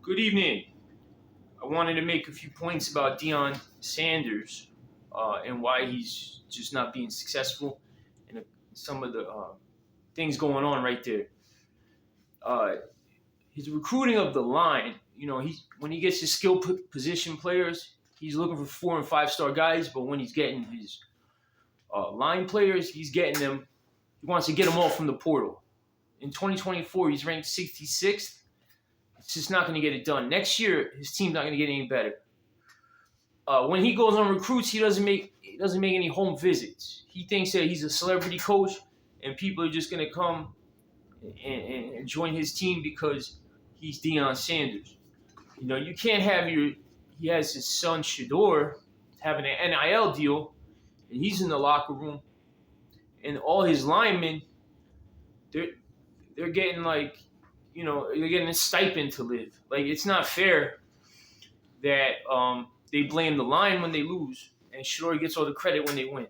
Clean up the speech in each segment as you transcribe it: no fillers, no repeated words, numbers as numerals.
Good evening. I wanted to make a few points about Deion Sanders and why he's just not being successful and some of the things going on right there. Uh, his recruiting of the line, when he gets his position players, he's looking for 4 and 5 star guys, but when he's getting his line players, he's getting them. He wants to get them all from the portal. In 2024, he's ranked 66th. It's just not going to get it done. Next year, his team's not going to get any better. When he goes on recruits, he doesn't make any home visits. He thinks that he's a celebrity coach, and people are just going to come and join his team because he's Deion Sanders. You can't have He has his son Shedurs having an NIL deal, and he's in the locker room, and all his linemen, they're getting they're getting a stipend to live. Like, it's not fair that they blame the line when they lose, and Shedurs gets all the credit when they win.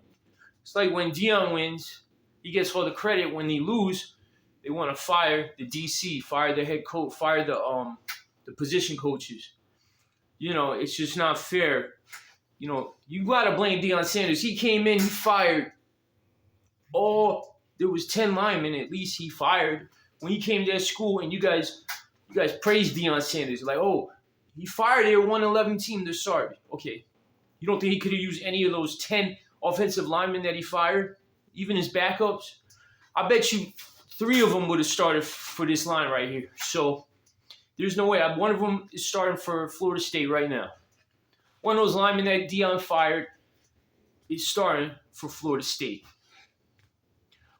It's like when Deion wins, he gets all the credit. When they lose, they want to fire the DC, fire the head coach, fire the position coaches. It's just not fair. You gotta blame Deion Sanders. He came in, he fired there was 10 linemen at least he fired when he came to that school, and you guys praised Deion Sanders. Like, oh, he fired their 111 team, they're sorry. Okay. You don't think he could have used any of those 10 offensive linemen that he fired? Even his backups? I bet you 3 of them would have started for this line right here. So there's no way. One of them is starting for Florida State right now. One of those linemen that Deion fired is starting for Florida State.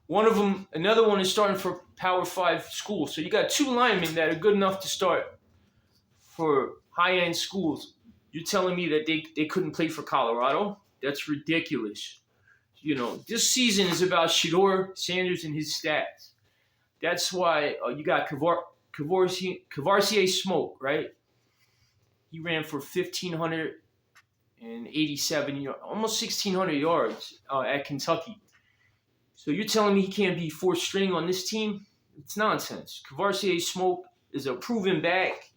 Another one is starting for Power 5 schools. So you got 2 linemen that are good enough to start for high-end schools. You're telling me that they couldn't play for Colorado? That's ridiculous. This season is about Shedurs Sanders and his stats. That's why you got Kavarsier's Smoke, right? He ran for 1,587 yards, almost 1,600 yards at Kentucky. So you're telling me he can't be 4th string on this team? It's nonsense. Kavarsier's Smoke is a proven back.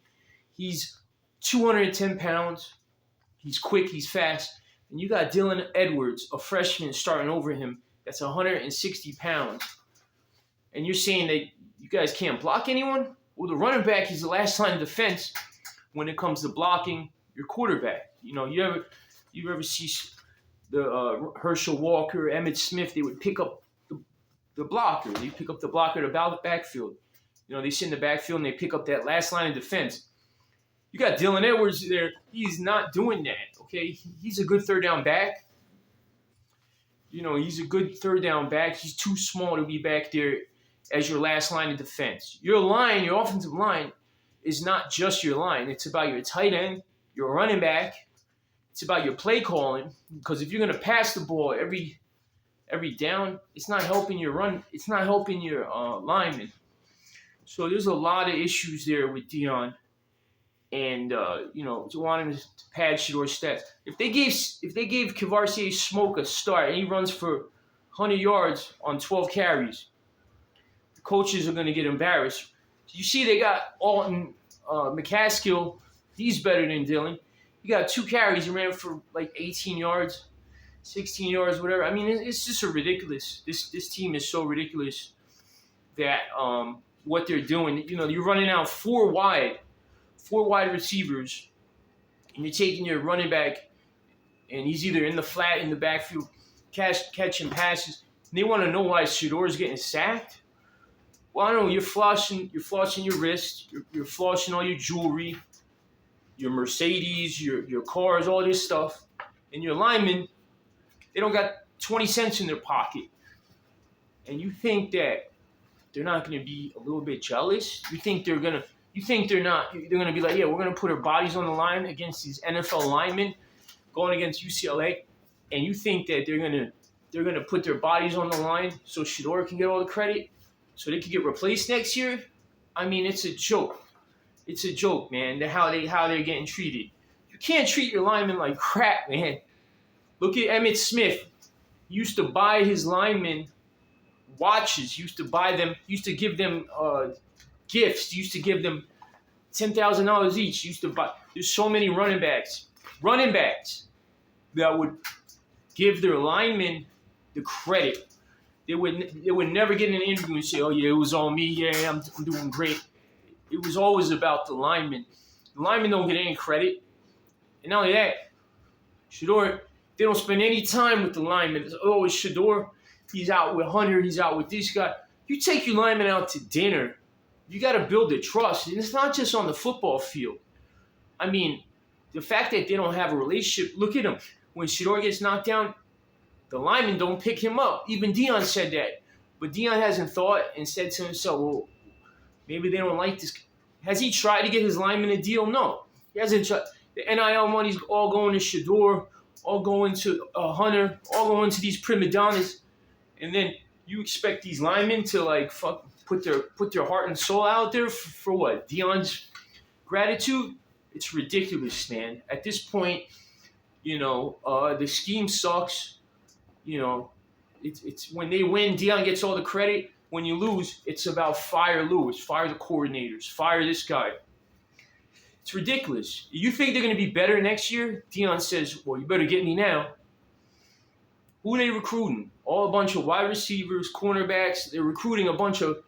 He's 210 pounds. He's quick. He's fast. And you got Dylan Edwards, a freshman, starting over him. That's 160 pounds. And you're saying that you guys can't block anyone? Well, the running back is the last line of defense when it comes to blocking your quarterback. You ever see the Herschel Walker, Emmett Smith? They would pick up the blocker. They pick up the blocker about the backfield. They sit in the backfield and they pick up that last line of defense. You got Dylan Edwards there. He's not doing that, okay? He's a good third down back. He's a good third down back. He's too small to be back there as your last line of defense. Your offensive line, is not just your line. It's about your tight end, your running back. It's about your play calling. Because if you're going to pass the ball every down, it's not helping your run. It's not helping your linemen. So there's a lot of issues there with Deion, and wanting to pad Shedurs' stats. If they gave Kavarsier's Smoke a start and he runs for 100 yards on 12 carries, the coaches are going to get embarrassed. You see, they got Alton McCaskill. He's better than Dylan. He got 2 carries. He ran for like 18 yards. 16 yards, whatever. I mean, it's just ridiculous. This team is so ridiculous that what they're doing. You're running out 4 wide receivers, and you're taking your running back, and he's either in the flat, in the backfield, catching passes. And they want to know why Shedurs is getting sacked. Well, I don't know. You're flossing your wrist. You're flossing all your jewelry, your Mercedes, your cars, all this stuff, and your linemen. They don't got 20 cents in their pocket. And you think that they're not going to be a little bit jealous? You think they're not, they're going to be like, yeah, we're going to put our bodies on the line against these NFL linemen going against UCLA. And you think that they're going to put their bodies on the line so Shedurs can get all the credit so they can get replaced next year? I mean, it's a joke. It's a joke, man, how they're getting treated. You can't treat your linemen like crap, man. Look at Emmett Smith. He used to buy his linemen watches. He used to buy them. He used to give them gifts. He used to give them $10,000 each. Used to buy. There's so many running backs that would give their linemen the credit. They would never get in an interview and say, "Oh yeah, it was all me. Yeah, I'm doing great." It was always about the linemen. The linemen don't get any credit. And not only that, Shedeur, they don't spend any time with the linemen. Oh, it's Shedeur. He's out with Hunter. He's out with this guy. You take your linemen out to dinner. You got to build the trust. And it's not just on the football field. I mean, the fact that they don't have a relationship, look at them. When Shedeur gets knocked down, the linemen don't pick him up. Even Deion said that. But Deion hasn't thought and said to himself, well, maybe they don't like this. Has he tried to get his lineman a deal? No. He hasn't tried. The NIL money's all going to Shedeur, all going to Hunter, all going to these prima donnas. And then you expect these linemen to like put their heart and soul out there for what? Deion's gratitude? It's ridiculous, man. At this point, the scheme sucks. It's when they win, Deion gets all the credit. When you lose, it's about fire Lewis, fire the coordinators, fire this guy. It's ridiculous. You think they're going to be better next year? Deion says, well, you better get me now. Who are they recruiting? All a bunch of wide receivers, cornerbacks. They're recruiting a bunch of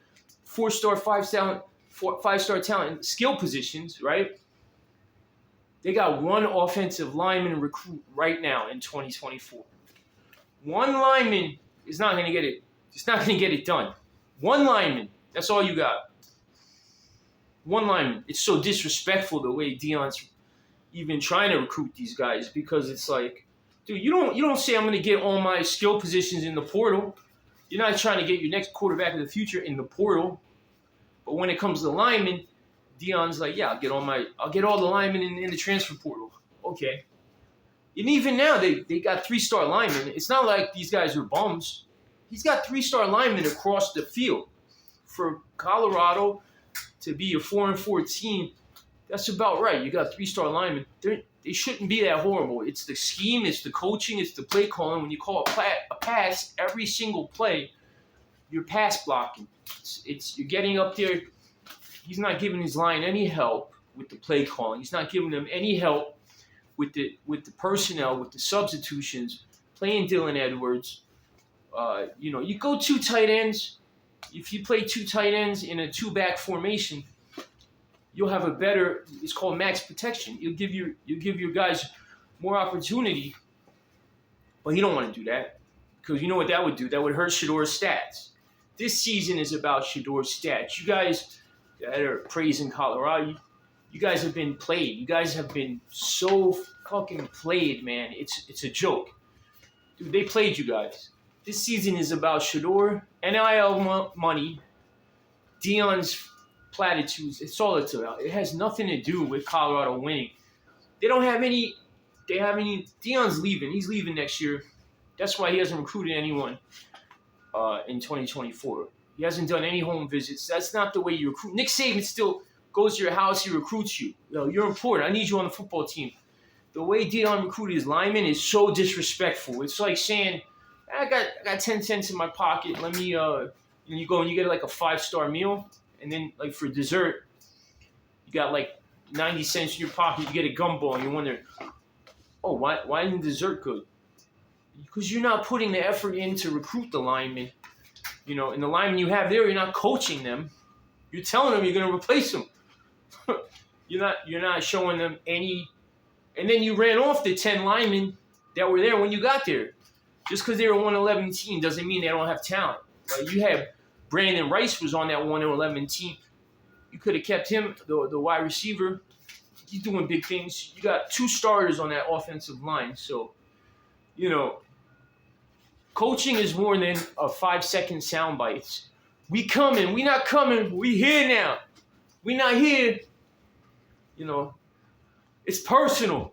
4-star, 5-star talent, skill positions, right? They got one offensive lineman recruit right now in 2024. One lineman is not going to get it. It's not going to get it done. One lineman. That's all you got. One lineman. It's so disrespectful the way Deion's even trying to recruit these guys because it's like, dude, you don't say I'm going to get all my skill positions in the portal. You're not trying to get your next quarterback of the future in the portal. But when it comes to the linemen, Deion's like, yeah, I'll get all the linemen in the transfer portal. Okay. And even now, they got 3-star linemen. It's not like these guys are bums. He's got 3-star linemen across the field. For Colorado to be a 4-4 team, that's about right. You got 3-star linemen. They shouldn't be that horrible. It's the scheme, it's the coaching, it's the play calling. When you call a pass, every single play, you're pass blocking. You're getting up there. He's not giving his line any help with the play calling. He's not giving them any help with the personnel, with the substitutions, playing Dylan Edwards. You go 2 tight ends. If you play 2 tight ends in a 2-back formation, you'll have a better. It's called max protection. You'll give your guys more opportunity. But you don't want to do that because you know what that would do. That would hurt Shedeur's stats. This season is about Shedeur's stats. You guys that are praising Colorado, you guys have been played. You guys have been so fucking played, man. It's a joke. Dude, they played you guys. This season is about Shedeur, NIL money, Deion's platitudes. It's all it's about. It has nothing to do with Colorado winning. They don't have any. Deion's leaving. He's leaving next year. That's why he hasn't recruited anyone in 2024. He hasn't done any home visits. That's not the way you recruit. Nick Saban still goes to your house. He recruits you. You're important. I need you on the football team. The way Deion recruited his linemen is so disrespectful. It's like saying, I got 10 cents in my pocket. Let me, and you go and you get like a 5-star meal. And then like for dessert, you got like 90 cents in your pocket. You get a gumball and you wonder, oh, why isn't dessert good? Because you're not putting the effort in to recruit the linemen. And the linemen you have there, you're not coaching them. You're telling them you're going to replace them. You're not showing them any. And then you ran off the 10 linemen that were there when you got there. Just because they're a 1-11 team doesn't mean they don't have talent. Like you have Brandon Rice was on that 1-11 team. You could have kept him, the wide receiver. He's doing big things. You got 2 starters on that offensive line. So, coaching is more than a 5-second soundbite. We coming. We not coming. We here now. We not here. It's personal.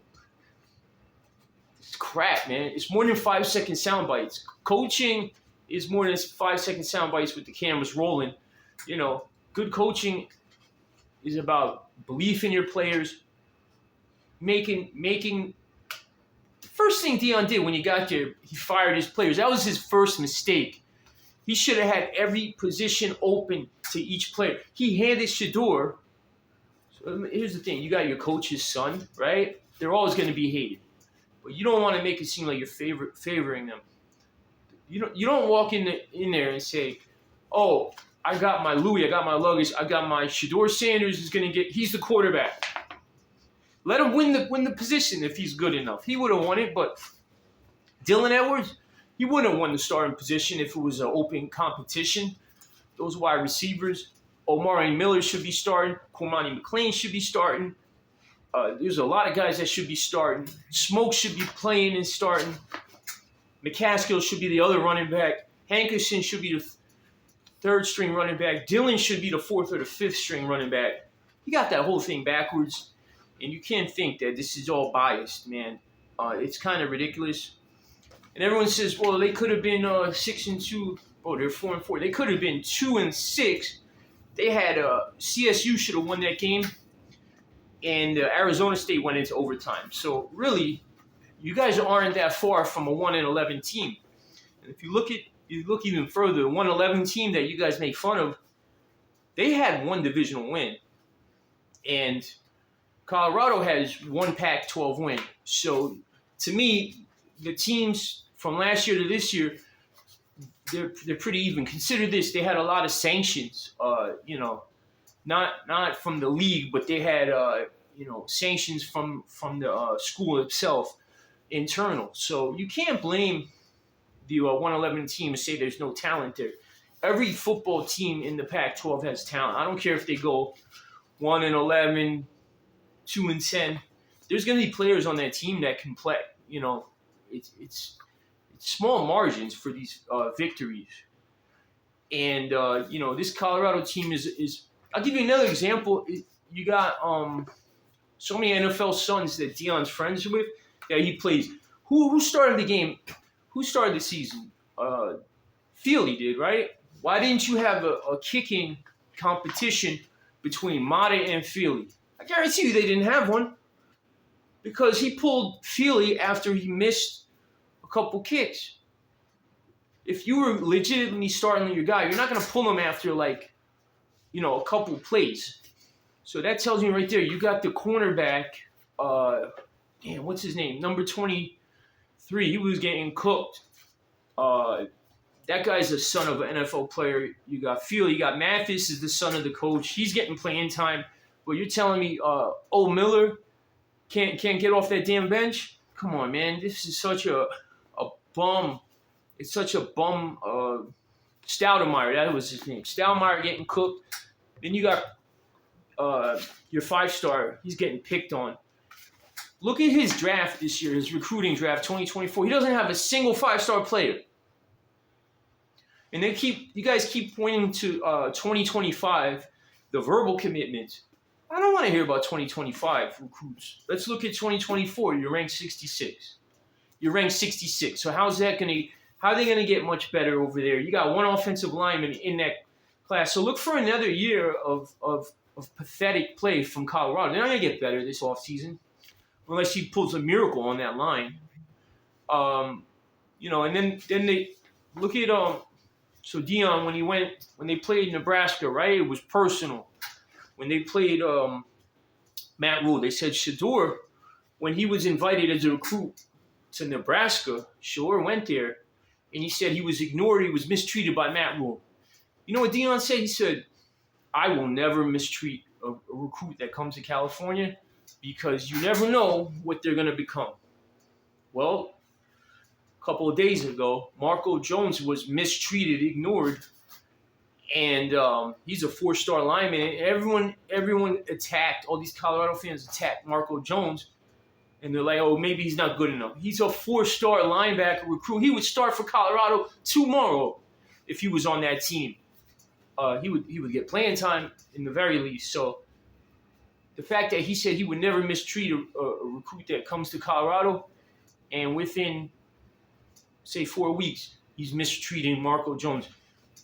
It's crap, man. It's more than 5-second soundbites. Coaching is more than 5-second soundbites with the cameras rolling. Good coaching is about belief in your players. Making. First thing Deion did when he got there, he fired his players. That was his first mistake. He should have had every position open to each player. He handed Shedeur So here's the thing: you got your coach's son, right? They're always going to be hated, but you don't want to make it seem like you're favoring them. You don't walk in there and say, "Oh, I got my Louis, I got my luggage, I got my Shedurs Sanders is going to get. He's the quarterback. Let him win the position if he's good enough. He would have won it, but Dylan Edwards, he wouldn't have won the starting position if it was an open competition. Those wide receivers, Omari Miller should be starting. Cormani McLean should be starting. There's a lot of guys that should be starting. Smoke should be playing and starting. McCaskill should be the other running back. Hankerson should be the third string running back. Dylan should be the fourth or the fifth string running back. You got that whole thing backwards, and you can't think that this is all biased, man. It's kind of ridiculous. And everyone says, well, they could have been 6-2. Oh, they're 4-4. They could have been 2-6. They had CSU should have won that game, and Arizona State went into overtime. So really, you guys aren't that far from a 1-11 team. And if you look even further, the 1-11 team that you guys make fun of, they had one divisional win, and Colorado has one Pac-12 win. So to me, the teams from last year to this year, they're pretty even. Consider this: they had a lot of sanctions. Not from the league, but they had sanctions from the school itself, internal. So you can't blame the 1-11 team and say there's no talent there. Every football team in the Pac-12 has talent. I don't care if they go 1-11, 2-10. There's going to be players on that team that can play. It's small margins for these victories. And, this Colorado team is I'll give you another example. You got so many NFL sons that Deion's friends with that he plays. Who started the game? Who started the season? Feely did, right? Why didn't you have a kicking competition between Mata and Feely? I guarantee you they didn't have one, because he pulled Feely after he missed a couple kicks. If you were legitimately starting your guy, you're not going to pull him after a couple plays. So that tells me right there, you got the cornerback, what's his name? Number 23. He was getting cooked. That guy's a son of an NFL player. You got Feely. You got Mathis is the son of the coach. He's getting playing time. But you're telling me, Miller can't get off that damn bench? Come on, man. This is such a bum. It's such a bum. Stoudemire, that was his name. Stoudemire getting cooked. Then you got your 5-star. He's getting picked on. Look at his draft this year, his recruiting draft, 2024. He doesn't have a single 5-star player. And you guys keep pointing to 2025, the verbal commitments. I don't want to hear about 2025 recruits. Let's look at 2024. You're ranked 66. So how are they going to get much better over there? You got one offensive lineman in that class. So look for another year of pathetic play from Colorado. They're not going to get better this offseason unless he pulls a miracle on that line. And then they look at so Deion when they played Nebraska, right? It was personal. When they played Matt Rule, they said Shedeur, when he was invited as a recruit to Nebraska, Shedeur went there, and he said he was ignored, he was mistreated by Matt Rule. You know what Deion said? He said, I will never mistreat a recruit that comes to California, because you never know what they're going to become. Well, a couple of days ago, Marco Jones was mistreated, ignored, and he's a 4-star lineman. And everyone attacked, all these Colorado fans attacked Marco Jones, and they're like, oh, maybe he's not good enough. He's a 4-star linebacker recruit. He would start for Colorado tomorrow if he was on that team. He would get playing time in the very least. So the fact that he said he would never mistreat a recruit that comes to Colorado, and within, say, 4 weeks, he's mistreating Marco Jones.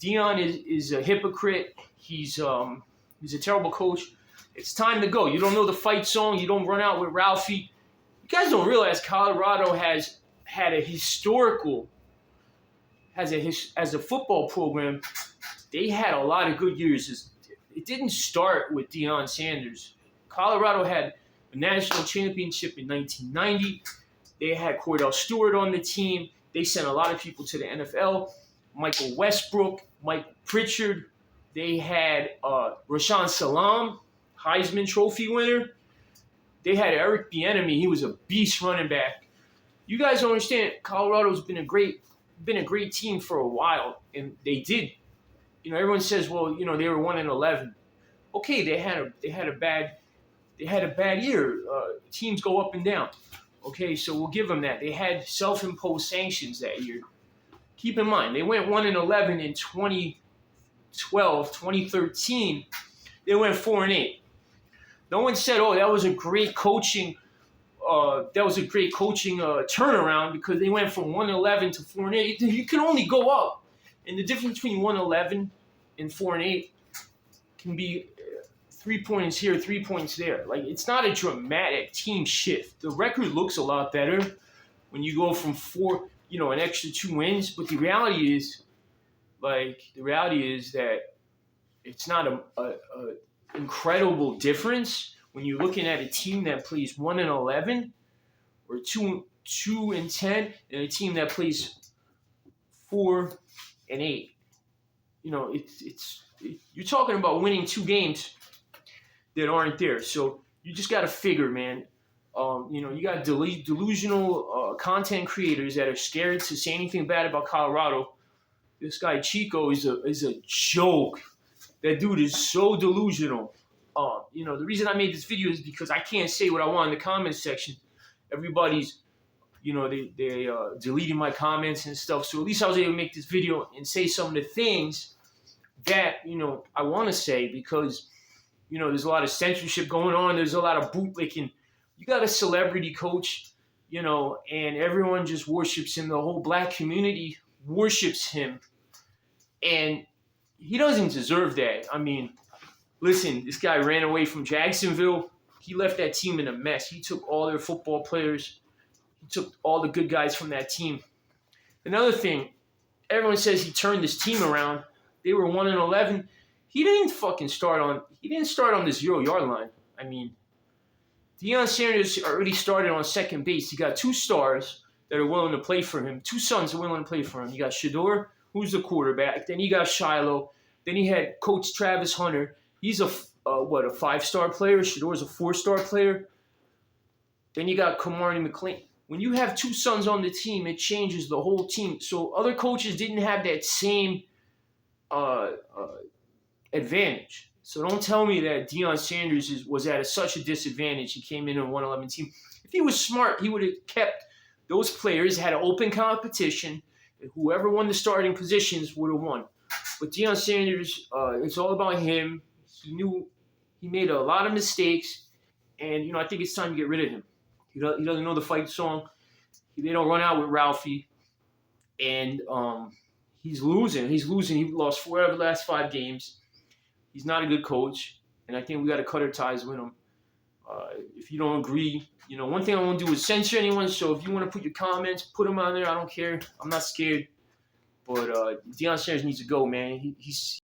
Deion is a hypocrite. He's a terrible coach. It's time to go. You don't know the fight song. You don't run out with Ralphie. You guys don't realize Colorado has had a historical, as a football program, they had a lot of good years. It didn't start with Deion Sanders. Colorado had a national championship in 1990. They had Cordell Stewart on the team. They sent a lot of people to the NFL. Michael Westbrook, Mike Pritchard. They had Rashaan Salam, Heisman Trophy winner. They had Eric Bieniemy. He was a beast running back. You guys don't understand. Colorado's been a great team for a while, and they did. Everyone says, well, they were 1-11. Okay, they had a bad year. Teams go up and down. Okay, so we'll give them that. They had self-imposed sanctions that year. Keep in mind, they went 1-11 in 2012, 2013. They went 4-8. No one said, "Oh, that was a great coaching. Turnaround because they went from 1-11 to 4-8." You can only go up, and the difference between 1-11 and 4-8 can be 3 points here, 3 points there. Like, it's not a dramatic team shift. The record looks a lot better when you go from an extra 2 wins. But the reality is that it's not a incredible difference when you're looking at a team that plays 1-11 or 2-10 and a team that plays 4-8. You're talking about winning 2 games that aren't there. So you just got to figure, man. You got delusional content creators that are scared to say anything bad about Colorado. This guy Chico is a joke. That dude is so delusional. The reason I made this video is because I can't say what I want in the comment section. Everybody's, they deleting my comments and stuff. So at least I was able to make this video and say some of the things that, I want to say because, there's a lot of censorship going on. There's a lot of bootlicking. You got a celebrity coach, and everyone just worships him. The whole black community worships him. And he doesn't deserve that. I mean, listen, this guy ran away from Jacksonville. He left that team in a mess. He took all their football players. He took all the good guys from that team. Another thing, everyone says he turned this team around. They were 1-11. He didn't start on the 0-yard line. I mean, Deion Sanders already started on second base. He got 2 stars that are willing to play for him. 2 sons are willing to play for him. You got Shedurs, who's the quarterback. Then you got Shiloh. Then he had Coach Travis Hunter. He's a 5-star player. Shedurs a 4-star player. Then you got Kamari McLean. When you have 2 sons on the team, it changes the whole team. So other coaches didn't have that same advantage. So don't tell me that Deion Sanders was at such a disadvantage. He came in a 1-11 team. If he was smart, he would have kept those players, had an open competition, and whoever won the starting positions would have won. But Deion Sanders, it's all about him. He made a lot of mistakes, and I think it's time to get rid of him. He doesn't know the fight song. They don't run out with Ralphie, and he's losing. He lost 4 out of the last 5 games. He's not a good coach, and I think we got to cut our ties with him. If you don't agree, one thing I won't do is censor anyone. So if you want to put your comments, put them on there. I don't care. I'm not scared. But Deion Sanders needs to go, man. He's